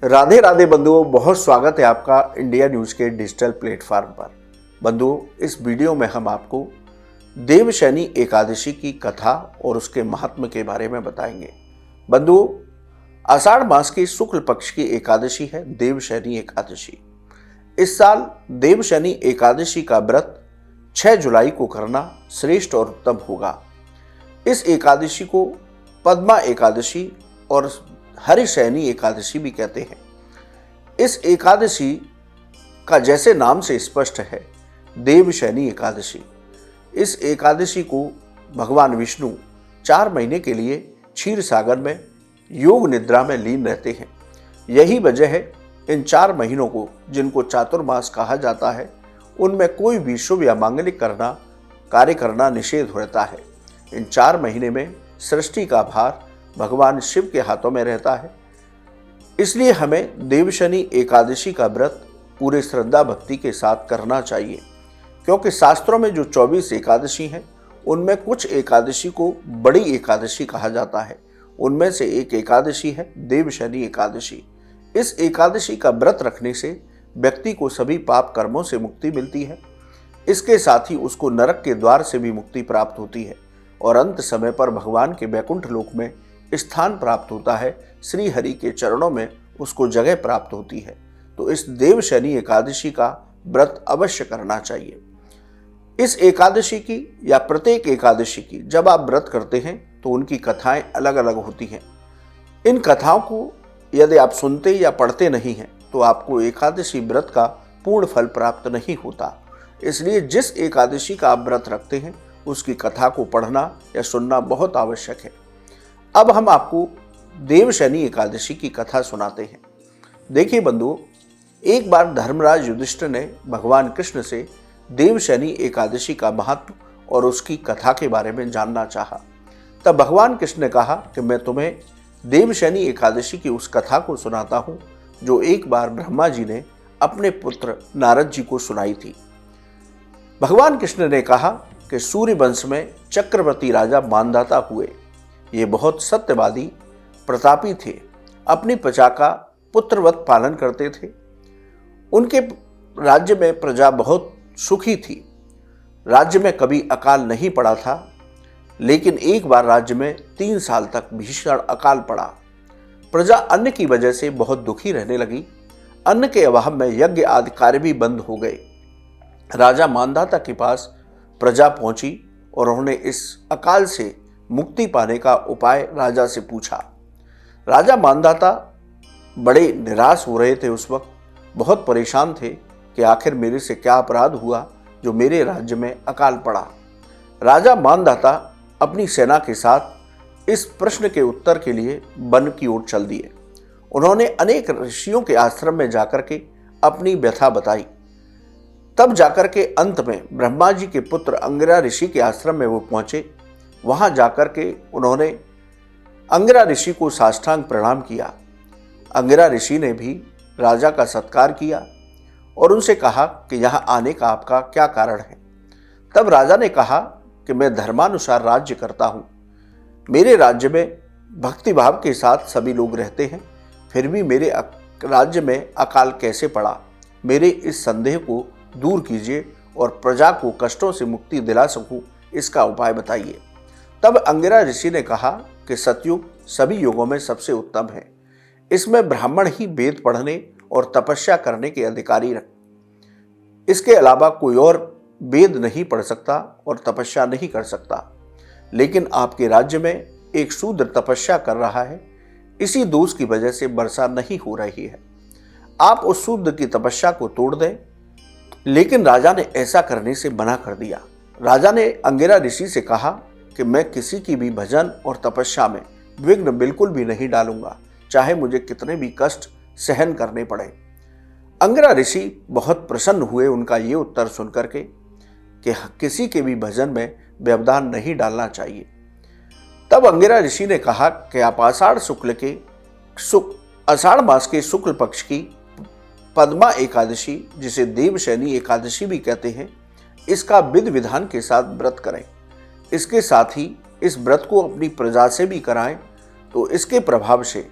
राधे राधे बंधुओं, बहुत स्वागत है आपका इंडिया न्यूज़ के डिजिटल प्लेटफॉर्म पर। बंधुओं, इस वीडियो में हम आपको देवशनि एकादशी की कथा और उसके महात्म्य के बारे में बताएंगे। बंधुओं, आषाढ़ मास की शुक्ल पक्ष की एकादशी है देवशनि एकादशी। इस साल देवशनि एकादशी का व्रत 6 जुलाई को करना श्रेष्ठ और उत्तम होगा। इस एकादशी को पद्मा एकादशी और हरिशयनी एकादशी भी कहते हैं। इस एकादशी का जैसे नाम से स्पष्ट है, देवशनि एकादशी। इस एकादशी को भगवान विष्णु 4 महीने के लिए क्षीर सागर में योग निद्रा में लीन रहते हैं। यही वजह है इन 4 महीनों को, जिनको चातुर्मास कहा जाता है, उनमें कोई भी शुभ या मांगलिक कार्य करना निषेध रहता है। इन 4 महीने में सृष्टि का भार भगवान शिव के हाथों में रहता है। इसलिए हमें देवशनि एकादशी का व्रत पूरे श्रद्धा भक्ति के साथ करना चाहिए, क्योंकि शास्त्रों में जो 24 एकादशी हैं, उनमें कुछ एकादशी को बड़ी एकादशी कहा जाता है। उनमें से एक एकादशी है देवशनि एकादशी। इस एकादशी का व्रत रखने से व्यक्ति को सभी पाप कर्मों से मुक्ति मिलती है। इसके साथ ही उसको नरक के द्वार से भी मुक्ति प्राप्त होती है और अंत समय पर भगवान के वैकुंठ लोक में स्थान प्राप्त होता है। श्री हरि के चरणों में उसको जगह प्राप्त होती है। तो इस देवशनि एकादशी का व्रत अवश्य करना चाहिए। इस एकादशी की या प्रत्येक एकादशी की जब आप व्रत करते हैं तो उनकी कथाएं अलग अलग होती हैं। इन कथाओं को यदि आप सुनते या पढ़ते नहीं हैं तो आपको एकादशी व्रत का पूर्ण फल प्राप्त नहीं होता। इसलिए जिस एकादशी का आप व्रत रखते हैं उसकी कथा को पढ़ना या सुनना बहुत आवश्यक है। अब हम आपको देवशनि एकादशी की कथा सुनाते हैं। देखिए बंधुओं, एक बार धर्मराज युधिष्ठिर ने भगवान कृष्ण से देवशनि एकादशी का महत्व और उसकी कथा के बारे में जानना चाहा। तब भगवान कृष्ण ने कहा कि मैं तुम्हें देवशनि एकादशी की उस कथा को सुनाता हूँ जो एक बार ब्रह्मा जी ने अपने पुत्र नारद जी को सुनाई थी। भगवान कृष्ण ने कहा कि सूर्य वंश में चक्रवर्ती राजा मानधाता हुए। ये बहुत सत्यवादी प्रतापी थे। अपनी प्रजा का पुत्रवत पालन करते थे। उनके राज्य में प्रजा बहुत सुखी थी। राज्य में कभी अकाल नहीं पड़ा था, लेकिन एक बार राज्य में 3 साल तक भीषण अकाल पड़ा। प्रजा अन्न की वजह से बहुत दुखी रहने लगी। अन्न के अभाव में यज्ञ आदि कार्य भी बंद हो गए। राजा मानधाता के पास प्रजा पहुंची और उन्होंने इस अकाल से मुक्ति पाने का उपाय राजा से पूछा। राजा मानधाता बड़े निराश हो रहे थे। उस वक्त बहुत परेशान थे कि आखिर मेरे से क्या अपराध हुआ जो मेरे राज्य में अकाल पड़ा। राजा मानधाता अपनी सेना के साथ इस प्रश्न के उत्तर के लिए वन की ओर चल दिए। उन्होंने अनेक ऋषियों के आश्रम में जाकर के अपनी व्यथा बताई। तब जाकर के अंत में ब्रह्मा जी के पुत्र अंगिरा ऋषि के आश्रम में वो पहुंचे। वहां जाकर के उन्होंने अंगिरा ऋषि को साष्टांग प्रणाम किया। अंगिरा ऋषि ने भी राजा का सत्कार किया और उनसे कहा कि यहाँ आने का आपका क्या कारण है। तब राजा ने कहा कि मैं धर्मानुसार राज्य करता हूँ। मेरे राज्य में भक्तिभाव के साथ सभी लोग रहते हैं, फिर भी मेरे राज्य में अकाल कैसे पड़ा? मेरे इस संदेह को दूर कीजिए और प्रजा को कष्टों से मुक्ति दिला सकूं, इसका उपाय बताइए। तब अंगिरा ऋषि ने कहा कि सतयुग सभी युगों में सबसे उत्तम है। इसमें ब्राह्मण ही वेद पढ़ने और तपस्या करने के अधिकारी रख। इसके अलावा कोई और वेद नहीं पढ़ सकता और तपस्या नहीं कर सकता। लेकिन आपके राज्य में एक शूद्र तपस्या कर रहा है। इसी दोष की वजह से वर्षा नहीं हो रही है। आप उस शूद्र की तपस्या को तोड़ दें। लेकिन राजा ने ऐसा करने से मना कर दिया। राजा ने अंगिरा ऋषि से कहा कि मैं किसी की भी भजन और तपस्या में विघ्न बिल्कुल भी नहीं डालूंगा, चाहे मुझे कितने भी कष्ट सहन करने पड़े। अंगिरा ऋषि बहुत प्रसन्न हुए उनका ये उत्तर सुनकर के कि किसी के भी भजन में व्यवधान नहीं डालना चाहिए। तब अंगिरा ऋषि ने कहा कि आप आषाढ़ मास के शुक्ल पक्ष की पद्मा एकादशी, जिसे देवशनि एकादशी भी कहते हैं, इसका विधि विधान के साथ व्रत करें। इसके साथ ही इस व्रत को अपनी प्रजा से भी कराएं, तो इसके प्रभाव से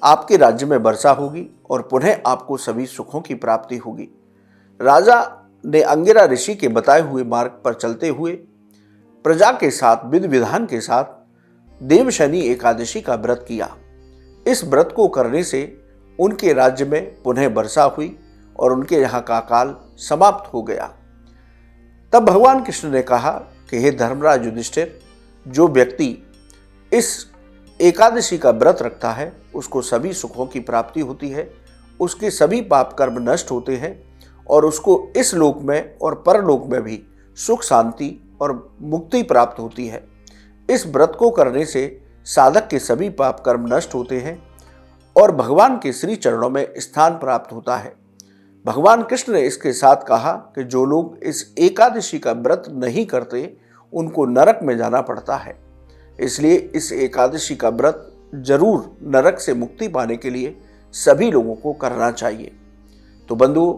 आपके राज्य में वर्षा होगी और पुनः आपको सभी सुखों की प्राप्ति होगी। राजा ने अंगिरा ऋषि के बताए हुए मार्ग पर चलते हुए प्रजा के साथ विधि विधान के साथ देवशनि एकादशी का व्रत किया। इस व्रत को करने से उनके राज्य में पुनः वर्षा हुई और उनके यहाँ का काल समाप्त हो गया। तब भगवान कृष्ण ने कहा कि हे धर्मराज युधिष्ठिर, जो व्यक्ति इस एकादशी का व्रत रखता है उसको सभी सुखों की प्राप्ति होती है, उसके सभी पाप कर्म नष्ट होते हैं और उसको इस लोक में और परलोक में भी सुख शांति और मुक्ति प्राप्त होती है। इस व्रत को करने से साधक के सभी पाप कर्म नष्ट होते हैं और भगवान के श्री चरणों में स्थान प्राप्त होता है। भगवान कृष्ण ने इसके साथ कहा कि जो लोग इस एकादशी का व्रत नहीं करते उनको नरक में जाना पड़ता है, इसलिए इस एकादशी का व्रत जरूर नरक से मुक्ति पाने के लिए सभी लोगों को करना चाहिए। तो बंधुओं,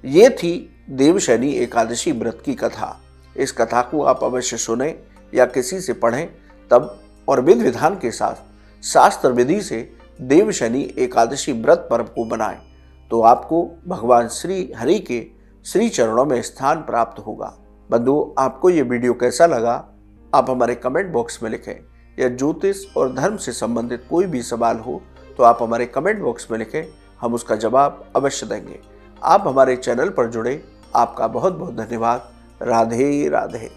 ये थी देवशनि एकादशी व्रत की कथा। इस कथा को आप अवश्य सुने या किसी से पढ़ें तब, और विधि विधान के साथ शास्त्र विधि से देवशनि एकादशी व्रत पर्व को बनाएं, तो आपको भगवान श्री हरि के श्री चरणों में स्थान प्राप्त होगा। बंधुओं, आपको ये वीडियो कैसा लगा आप हमारे कमेंट बॉक्स में लिखें, या ज्योतिष और धर्म से संबंधित कोई भी सवाल हो तो आप हमारे कमेंट बॉक्स में लिखें, हम उसका जवाब अवश्य देंगे। आप हमारे चैनल पर जुड़े, आपका बहुत बहुत धन्यवाद। राधे राधे।